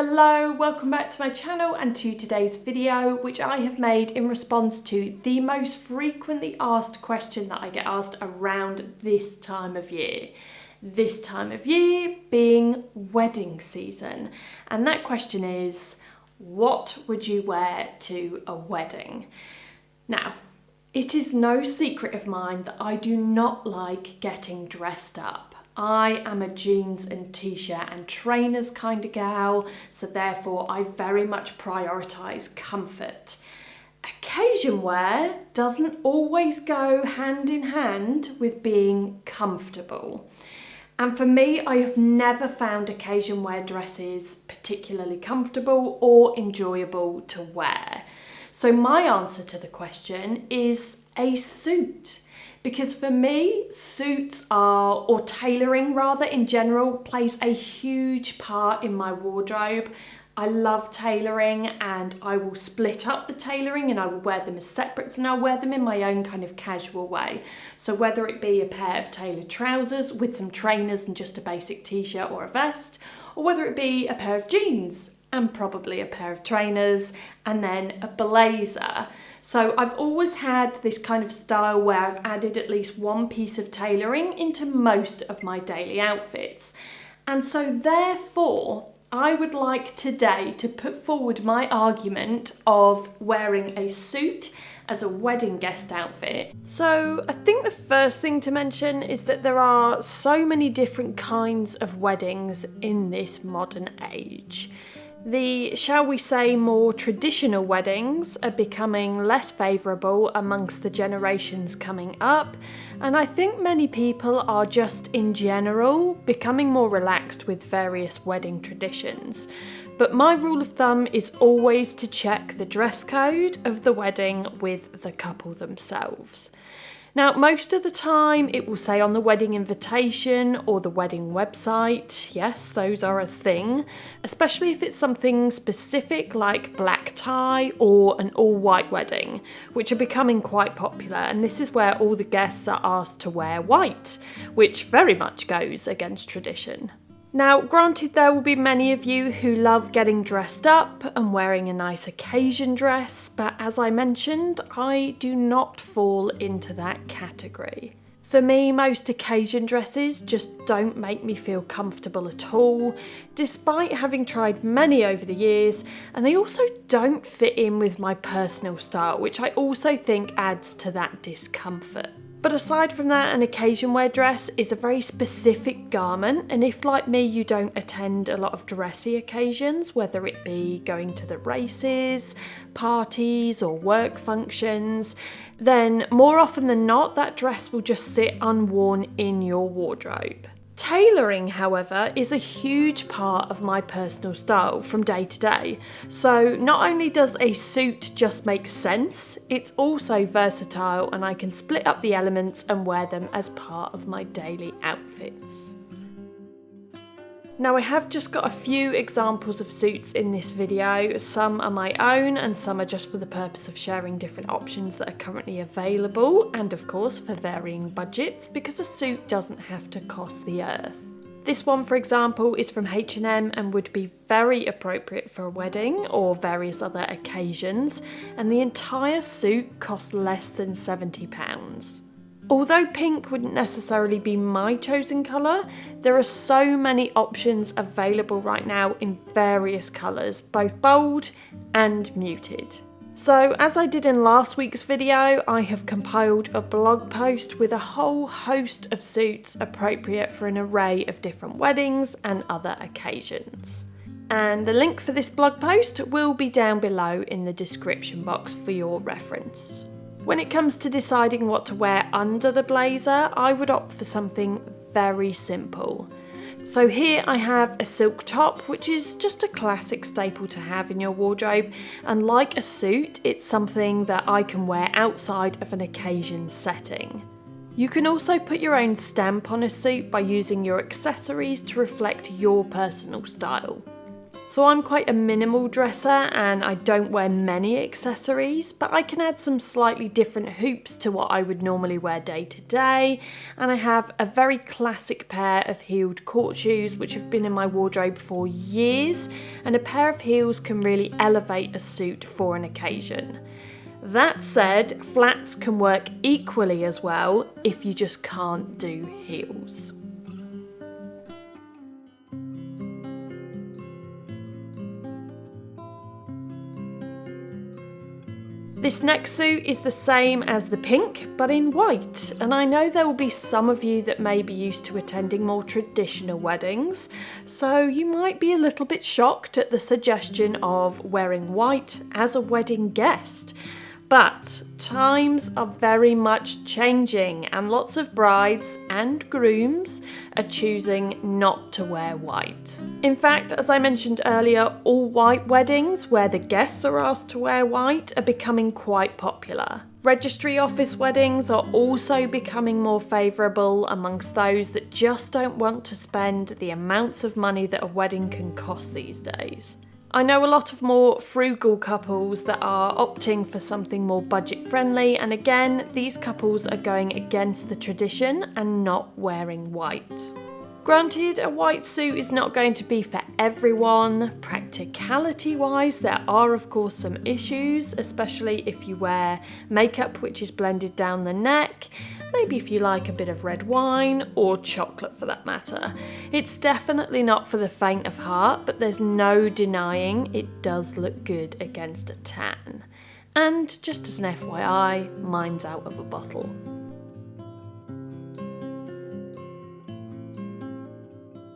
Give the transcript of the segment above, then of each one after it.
Hello, welcome back to my channel and to today's video, which I have made in response to the most frequently asked question that I get asked around this time of year. This time of year being wedding season. And that question is, what would you wear to a wedding? Now, it is no secret of mine that I do not like getting dressed up. I am a jeans and t-shirt and trainers kind of gal, so therefore I very much prioritise comfort. Occasion wear doesn't always go hand in hand with being comfortable. And for me, I have never found occasion wear dresses particularly comfortable or enjoyable to wear. So my answer to the question is a suit. Because for me, suits are, or tailoring rather in general, plays a huge part in my wardrobe. I love tailoring and I will split up the tailoring and I will wear them as separates and I'll wear them in my own kind of casual way. So whether it be a pair of tailored trousers with some trainers and just a basic t-shirt or a vest, or whether it be a pair of jeans and probably a pair of trainers and then a blazer. So I've always had this kind of style where I've added at least one piece of tailoring into most of my daily outfits. And so therefore, I would like today to put forward my argument of wearing a suit as a wedding guest outfit. So I think the first thing to mention is that there are so many different kinds of weddings in this modern age. The, shall we say, more traditional weddings are becoming less favourable amongst the generations coming up, and I think many people are just in general becoming more relaxed with various wedding traditions. But my rule of thumb is always to check the dress code of the wedding with the couple themselves. Now, most of the time it will say on the wedding invitation or the wedding website, yes, those are a thing, especially if it's something specific like black tie or an all-white wedding, which are becoming quite popular, and this is where all the guests are asked to wear white, which very much goes against tradition. Now, granted, there will be many of you who love getting dressed up and wearing a nice occasion dress, but as I mentioned, I do not fall into that category. For me, most occasion dresses just don't make me feel comfortable at all, despite having tried many over the years, and they also don't fit in with my personal style, which I also think adds to that discomfort. But aside from that, an occasion wear dress is a very specific garment, and if like me you don't attend a lot of dressy occasions, whether it be going to the races, parties or work functions, then more often than not that dress will just sit unworn in your wardrobe. Tailoring, however, is a huge part of my personal style from day to day. So not only does a suit just make sense, it's also versatile and I can split up the elements and wear them as part of my daily outfits. Now, I have just got a few examples of suits in this video. Some are my own and some are just for the purpose of sharing different options that are currently available, and of course for varying budgets, because a suit doesn't have to cost the earth. This one, for example, is from H&M and would be very appropriate for a wedding or various other occasions, and the entire suit costs less than £70. Although pink wouldn't necessarily be my chosen colour, there are so many options available right now in various colours, both bold and muted. So as I did in last week's video, I have compiled a blog post with a whole host of suits appropriate for an array of different weddings and other occasions. And the link for this blog post will be down below in the description box for your reference. When it comes to deciding what to wear under the blazer, I would opt for something very simple. So here I have a silk top, which is just a classic staple to have in your wardrobe, and like a suit, it's something that I can wear outside of an occasion setting. You can also put your own stamp on a suit by using your accessories to reflect your personal style. So I'm quite a minimal dresser and I don't wear many accessories, but I can add some slightly different hoops to what I would normally wear day to day. And I have a very classic pair of heeled court shoes which have been in my wardrobe for years, and a pair of heels can really elevate a suit for an occasion. That said, flats can work equally as well if you just can't do heels. This next suit is the same as the pink, but in white, and I know there will be some of you that may be used to attending more traditional weddings, so you might be a little bit shocked at the suggestion of wearing white as a wedding guest. But times are very much changing, and lots of brides and grooms are choosing not to wear white. In fact, as I mentioned earlier, all white weddings where the guests are asked to wear white are becoming quite popular. Registry office weddings are also becoming more favourable amongst those that just don't want to spend the amounts of money that a wedding can cost these days. I know a lot of more frugal couples that are opting for something more budget friendly, and again, these couples are going against the tradition and not wearing white. Granted, a white suit is not going to be for everyone. Practicality wise, there are of course some issues, especially if you wear makeup which is blended down the neck, maybe if you like a bit of red wine or chocolate for that matter. It's definitely not for the faint of heart, but there's no denying it does look good against a tan. And just as an FYI, mine's out of a bottle.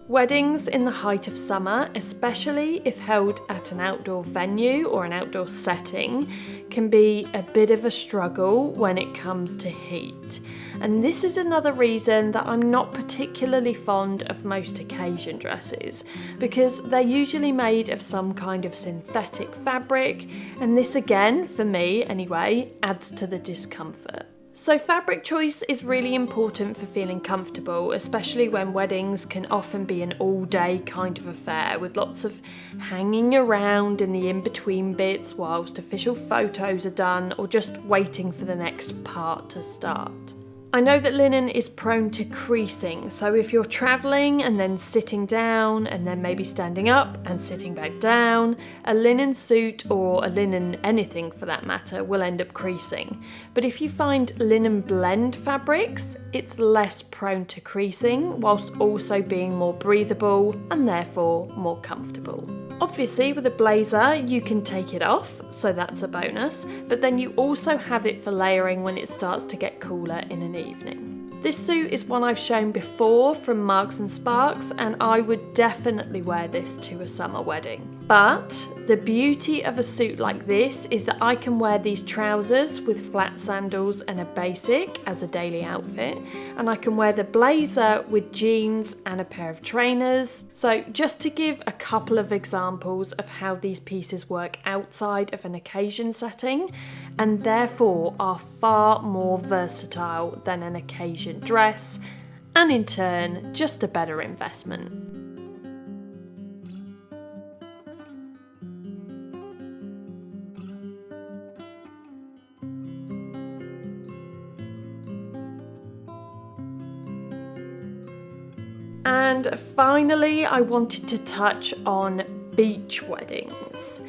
Weddings in the height of summer, especially if held at an outdoor venue or an outdoor setting, can be a bit of a struggle when it comes to heat. And this is another reason that I'm not particularly fond of most occasion dresses, because they're usually made of some kind of synthetic fabric, and this again, for me anyway, adds to the discomfort. So fabric choice is really important for feeling comfortable, especially when weddings can often be an all-day kind of affair with lots of hanging around in the in-between bits whilst official photos are done or just waiting for the next part to start. I know that linen is prone to creasing, so if you're travelling and then sitting down and then maybe standing up and sitting back down, a linen suit or a linen anything for that matter will end up creasing. But if you find linen blend fabrics, it's less prone to creasing whilst also being more breathable and therefore more comfortable. Obviously with a blazer you can take it off, so that's a bonus, but then you also have it for layering when it starts to get cooler in an evening. This suit is one I've shown before from Marks & Sparks, and I would definitely wear this to a summer wedding. But the beauty of a suit like this is that I can wear these trousers with flat sandals and a basic as a daily outfit, and I can wear the blazer with jeans and a pair of trainers. So just to give a couple of examples of how these pieces work outside of an occasion setting, and therefore are far more versatile than an occasion dress, and in turn just a better investment. And finally, I wanted to touch on beach weddings.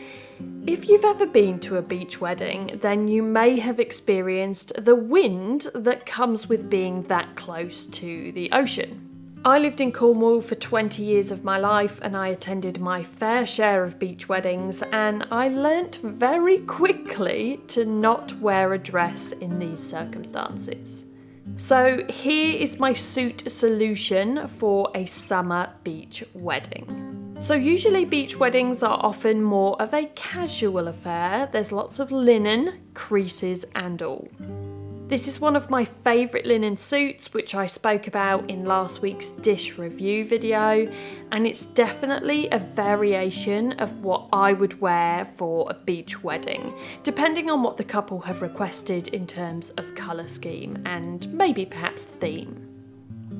If you've ever been to a beach wedding, then you may have experienced the wind that comes with being that close to the ocean. I lived in Cornwall for 20 years of my life, and I attended my fair share of beach weddings, and I learnt very quickly to not wear a dress in these circumstances. So here is my suit solution for a summer beach wedding. So usually beach weddings are often more of a casual affair. There's lots of linen, creases and all. This is one of my favourite linen suits, which I spoke about in last week's dish review video, and it's definitely a variation of what I would wear for a beach wedding, depending on what the couple have requested in terms of colour scheme and maybe perhaps theme.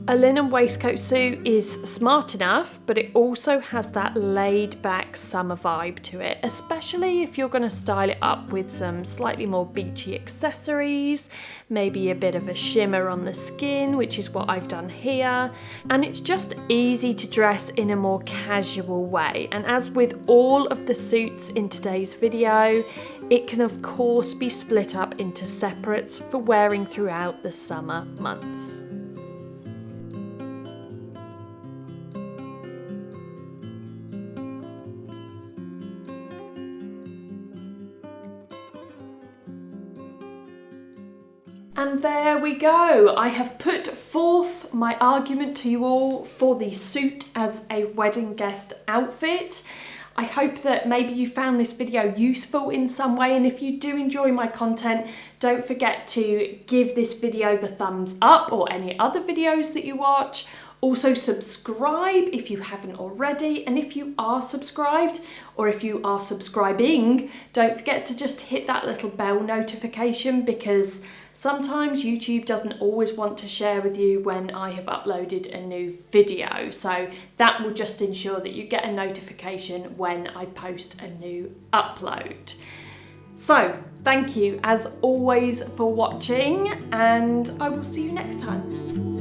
A linen waistcoat suit is smart enough, but it also has that laid back summer vibe to it, especially if you're going to style it up with some slightly more beachy accessories, maybe a bit of a shimmer on the skin, which is what I've done here. And it's just easy to dress in a more casual way. And as with all of the suits in today's video, it can of course be split up into separates for wearing throughout the summer months. And there we go. I have put forth my argument to you all for the suit as a wedding guest outfit. I hope that maybe you found this video useful in some way, and if you do enjoy my content, don't forget to give this video the thumbs up or any other videos that you watch. Also subscribe if you haven't already, and if you are subscribed or if you are subscribing, don't forget to just hit that little bell notification, because sometimes YouTube doesn't always want to share with you when I have uploaded a new video. So that will just ensure that you get a notification when I post a new upload. So thank you as always for watching, and I will see you next time.